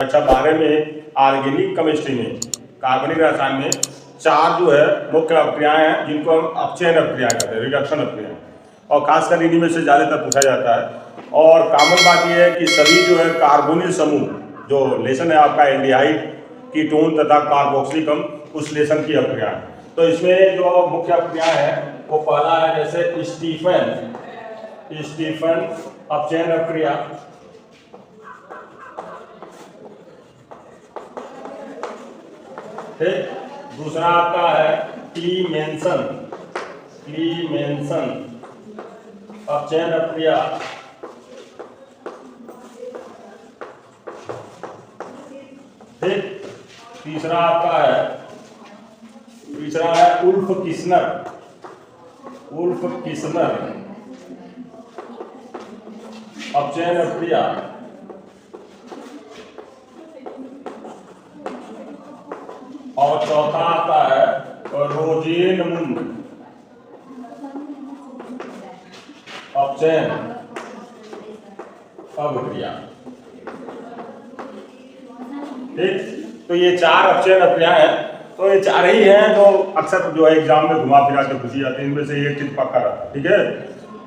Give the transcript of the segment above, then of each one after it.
अच्छा 12 में organic chemistry में कार्बनिक रसायन में 4 जो है मुख्य अपक्रियाएं हैं जिनको हम अपचयन अपक्रिया कहते हैं, रिडक्शन अपक्रिया, और खासकर इन्हीं में से ज़्यादातर पूछा जाता है। और कॉमन बात यह है कि सभी जो है कार्बोनिल समूह जो लेशन है आपका एल्डिहाइड, कीटोन तथा कार्बोक्सिलिक अम्ल उस लेशन की अपक्रिया है। तो इसमें जो मुख्य अपक्रिया है वो पहला है जैसे स्टीफन अपचयन अपक्रिया, ठीक। दूसरा आपका है क्लीमेंसन अपचयन अपक्रिया, ठीक। तीसरा आपका है उल्फ किस्नर अपचयन अपक्रिया, और चौथा आता है रोजेनमुंड अपचयन अपक्रिया, ठीक। तो ये 4 अपचयन अपक्रिया है। तो ये 4 ही हैं जो अक्सर जो है एग्जाम में घुमा फिरा के पूछी जाती है। इनमें से एक चीज पक्का रहा, ठीक है।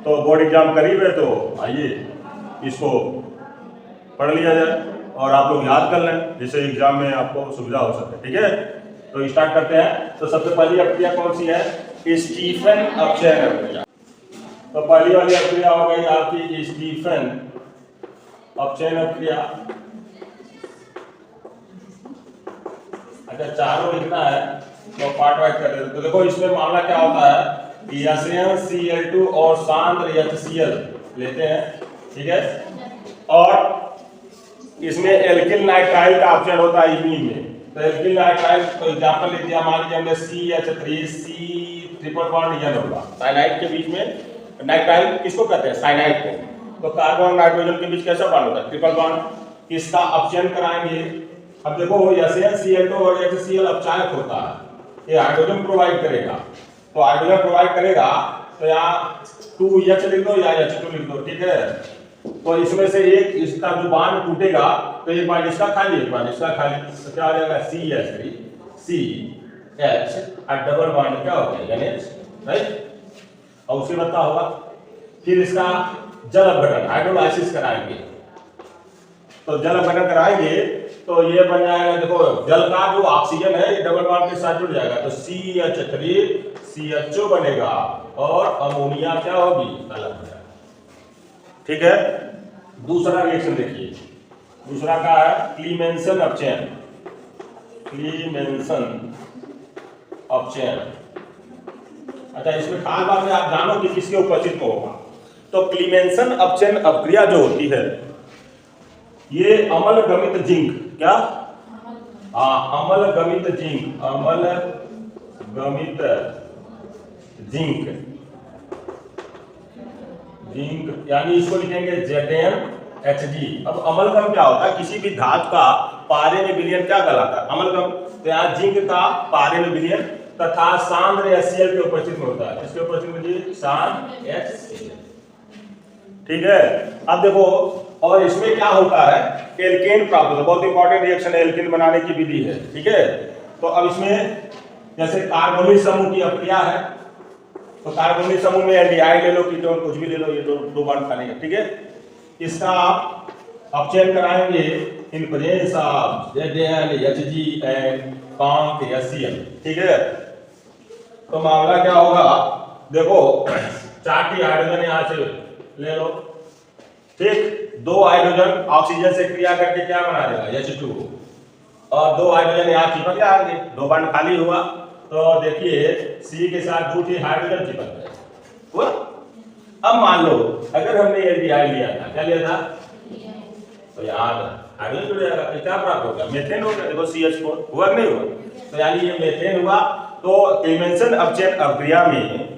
तो बोर्ड एग्जाम करीब है तो आइए इसको पढ़ लिया जाए और आप लोग याद कर लें जिससे एग्जाम में आपको सुविधा हो सके, ठीक है। तो स्टार्ट करते हैं। तो सबसे पहली अपक्रिया कौन सी है? स्टीफन अपचयन अपक्रिया। तो पहली वाली अपक्रिया हो गई आपकी स्टीफन अपचयन अपक्रिया। अच्छा, चारों लिखना है तो पार्ट वाइज कर देते। तो देखो इसमें मामला क्या होता है कि Cl2 और सांद्र HCl लेते हैं, ठीक है। और इसमें एल्किल नाइट्राइल का अपचयन होता है इवनिंग में। तो एल्किल नाइट्राइल को एग्जांपल ले दिया, मान लीजिए हमने CH3 C triple bond N होगा, साइनाइड के बीच में। नाइट्राइल किसको कहते हैं? साइनाइड को। तो कार्बन और नाइट्रोजन के बीच कैसा बॉन्ड होता है? Triple bond. इसका अपचयन कराएंगे। अब देखो Cl2 और HCl अपचायक होता है, ये हाइड्रोजन प्रोवाइड करेगा। तो हाइड्रोजन प्रोवाइड करेगा तो यहाँ 2H लिख दो या H2 लिख दो, ठीक है। तो इसमें से एक इसका जो बांड टूटेगा तो एक बार इसका खाली, एक बार इसका खाली, तो क्या आ जाएगा CH3 CH और डबल बांड क्या होता है NH, राइट। और उसके बाद क्या होगा? फिर इसका जल अपघटन हाइड्रोलाइसिस कराएंगे। तो जल अपघटन कराएंगे तो ये बन जाएगा, देखो जल का जो ऑक्सीजन है ये डबल बॉन्ड के साथ जुड़ जाएगा तो CH3 CHO बनेगा और अमोनिया क्या होगी? अलग हो जाएगा, ठीक है। दूसरा रिएक्शन देखिए, दूसरा का है क्लीमेंसन अपचयन। अच्छा, इसमें खास बात है आप जानो कि किसके उपस्थित में होगा। तो क्लीमेंसन अपचयन अपक्रिया जो होती है ये अम्ल गमित जिंक, क्या? अम्ल गमित जिंक यानी इसको लिखेंगे ZnHg। अब अम्लगम क्या होता है? किसी भी धातु का पारे में विलयन क्या कहलाता है? अम्लगम। तो यहाँ जिंक का पारे में विलयन तथा सांद्र HCl के उपस्थित में होता है। इसके उपस्थित में सांद्र HCl, ठीक है। अब देखो और इसमें क्या होता है? एल्केन प्राप्त होता है। बहुत इंपॉर्टेंट रिएक्शन है, एल्केन बनाने की विधि है, ठीक है। तो अब इसमें जैसे कार्बोनिल समूह की अपक्रिया है तो कार्बोनिल समूह में एल्डिहाइड ले लो, कीटोन कुछ भी ले लो, ये दो बांड खाने का, ठीक है। इसका आप अपचयन कराएंगे in presence of ZnHg and conc HCl, ठीक है। तो मामला क्या होगा? देखो 4 हाइड्रोजन यहां से ले लो, ठीक। 2 हाइड्रोजन ऑक्सीजन से क्रिया करके क्या बना देगा? H2 और 2 हाइड्रोजन यहाँ चिपक जाएंगे, 2 बांड खाली हुआ। तो देखिए C के साथ 2 हाइड्रोजन चिपक गए हुआ। अब मान लो अगर हमने एल्डिहाइड लिया था, क्या लिया था? तो यहाँ हाइड्रोजन जुड़ जाएगा, क्या प्राप्त होगा? मेथेन होगा। देखो CH4 हुआ कि नहीं हुआ? तो यानी ये मेथेन हुआ। तो क्लीमेंसन अपचयन अपक्रिया में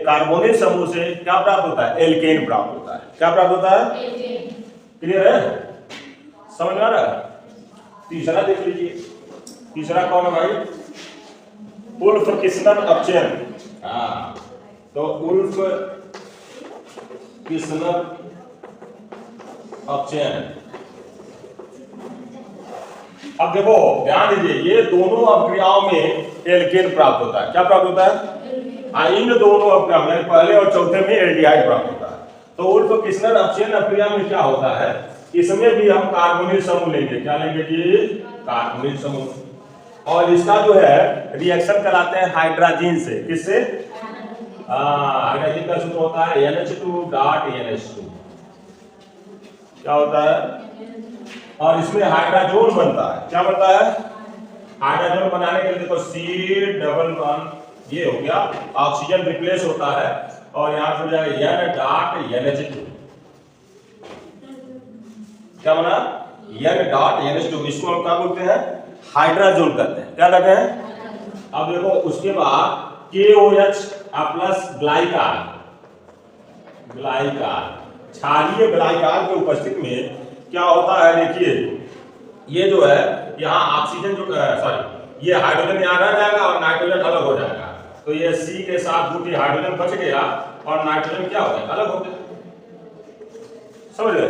कार्बोनिल समूह से क्या प्राप्त होता है? एल्केन प्राप्त होता है। क्या प्राप्त होता है? क्लियर है? समझ में आ रहा है? तीसरा देख लीजिए, तीसरा कौन है भाई? उल्फ किस्नर अपचयन। तो उल्फ किस्नर अपचयन अब देखो ध्यान दीजिए, ये दोनों अभिक्रियाओं में एल्केन प्राप्त होता है। क्या प्राप्त होता है? इन दोनों अभिक्रियाओं में पहले और चौथे में एल्डिहाइड प्राप्त होता है। तो उल्फ किस्नर अपचयन अभिक्रिया में क्या होता है, इसमें भी हम कार्बोनिल समूह लेंगे। क्या लेंगे जी? कार्बोनिल समूह। और इसका जो है रिएक्शन कराते हैं हाइड्रोजन से। किससे? हाइड्रोजन का सूत्र होता है NH2.NH2। क्या होता है? और इसमें हाइड्रोजन बनता है। क्या बनता है? हाइड्रोजन बनाने के लिए देखो C ये हो गया, ऑक्सीजन रिप्लेस होता है और यहां से हो जाएगा N.NH2। क्या बना? N.NH2। इसको हम क्या बोलते हैं? हाइड्रोजन कहते हैं। क्या कहते हैं? अब देखो उसके बाद KOH प्लस ग्लाइकाल, क्षारीय ग्लाइकाल के उपस्थिति में क्या होता है? देखिए ये जो है यहाँ ऑक्सीजन जो सॉरी ये हाइड्रोजन यहाँ रह जाएगा और नाइट्रोजन अलग हो जाएगा। तो ये C के साथ जो कि हाइड्रोजन बच गया और नाइट्रोजन क्या हो गया? अलग हो गया। समझ रहे?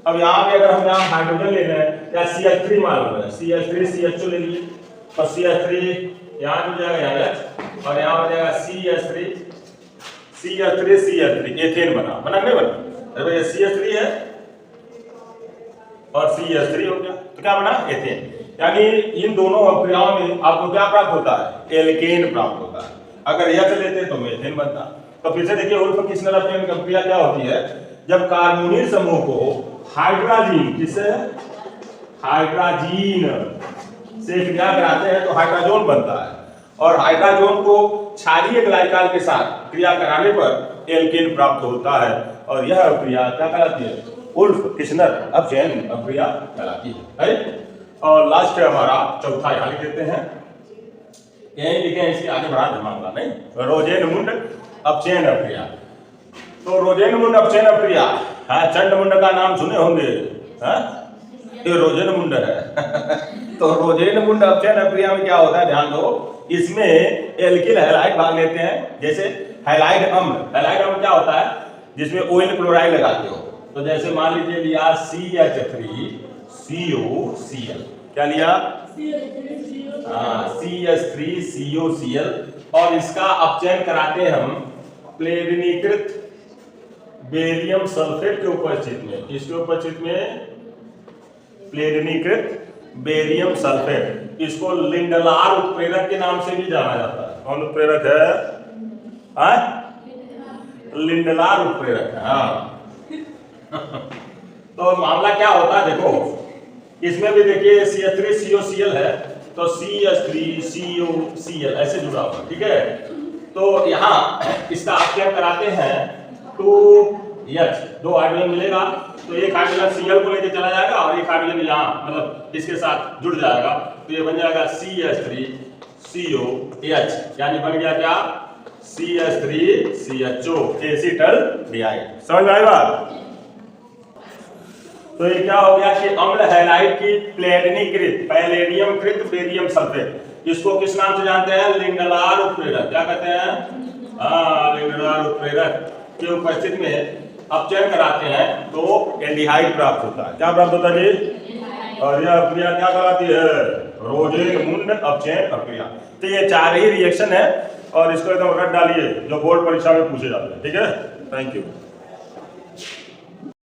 अब यहाँ पे अगर हम यहाँ हाइड्रोजन ले रहे हैं या CH3 मान लो, CH3 CH2 ले लिए और CH3 यहाँ जो जाएगा H और यहाँ हो जाएगा CH3 एथेन बना नहीं बना? अरे ये CH3 है और CH3 हो गया, तो क्या बना? एथेन। यानी इन दोनों अभिक्रियाओं में आपको क्या प्राप्त होता है? एल्केन प्राप्त होता है। अगर H लेते तो मीथेन बनता। तो फिर से देखिए उल्फ किस्नर अपचयन की अभिक्रिया क्या होती है? जब कार्बोनिल समूह को हाइड्रोजन किससे? हाइड्रोजन से क्रिया कराते हैं तो हाइड्रोजन बनता है और हाइड्रोजन को क्षारीय ग्लाइकाल के साथ क्रिया कराने पर एल्केन प्राप्त होता है और यह अभिक्रिया क्या कहलाती है? उल्फ किस्नर अपचयन अभिक्रिया कहलाती है। और लास्ट है हमारा चौथा, यहाँ लिख देते हैं, यही लिखे हैं, इसके आगे बढ़ा मामला नहीं, रोजेनमुंड अपचयन अभिक्रिया। तो रोजेनमुंड अपचयन अभिक्रिया, हाँ चंडमुंड का नाम सुने होंगे, हाँ ये रोजेनमुंड है। तो रोजेनमुंड अपचयन अभिक्रिया में क्या होता है? ध्यान दो, इसमें एल्किल हैलाइड भाग लेते हैं। जैसे हैलाइड अम्ल क्या होता है? जिसमें ON क्लोराइड लगाते हो। तो जैसे मान लीजिए लिया CH3COCl, क्या लिया? CH3COCl और इसका अपचयन कराते हैं हम प्लेरिनीकृत बेरियम सल्फेट के उपस्थिति में। किसके उपस्थिति में? प्लेरिनीकृत बेरियम सल्फेट। इसको लिंडलार उत्प्रेरक के नाम से भी जाना जाता है। कौन उत्प्रेरक है? लिंडलार उत्प्रेरक है। हाँ। तो मामला क्या होता है? देखो इसमें भी देखिए CH3COCl है तो CH3COCl ऐसे जुड़ा हुआ, ठीक है। तो यहाँ इसका अपचयन कराते हैं 2H, 2 हाइड्रोजन मिलेगा तो एक हाइड्रोजन Cl को लेके चला जाएगा और एक हाइड्रोजन यहाँ मतलब इसके साथ जुड़ जाएगा तो ये बन जाएगा CH3COH, यानी बन गया क्या? CH3CHO acetaldehyde. समझ में आई बात? तो ये क्या हो गया कि अम्ल हैलाइड की पैलेडियम कृत बेरियम सल्फेट, इसको किस नाम से जानते हैं? लिंडलार उत्प्रेरक। क्या कहते हैं? लिंडलार उत्प्रेरक के उपस्थिति में अपचयन कराते हैं तो एल्डिहाइड प्राप्त होता है। क्या प्राप्त होता है जी? और यह अभिक्रिया क्या कहलाती है? रोजेनमुंड अपचयन अभिक्रिया। तो ये 4 ही रिएक्शन है और इसको एकदम रट डालिए जो बोर्ड परीक्षा में पूछे जाते हैं, ठीक है। Thank you.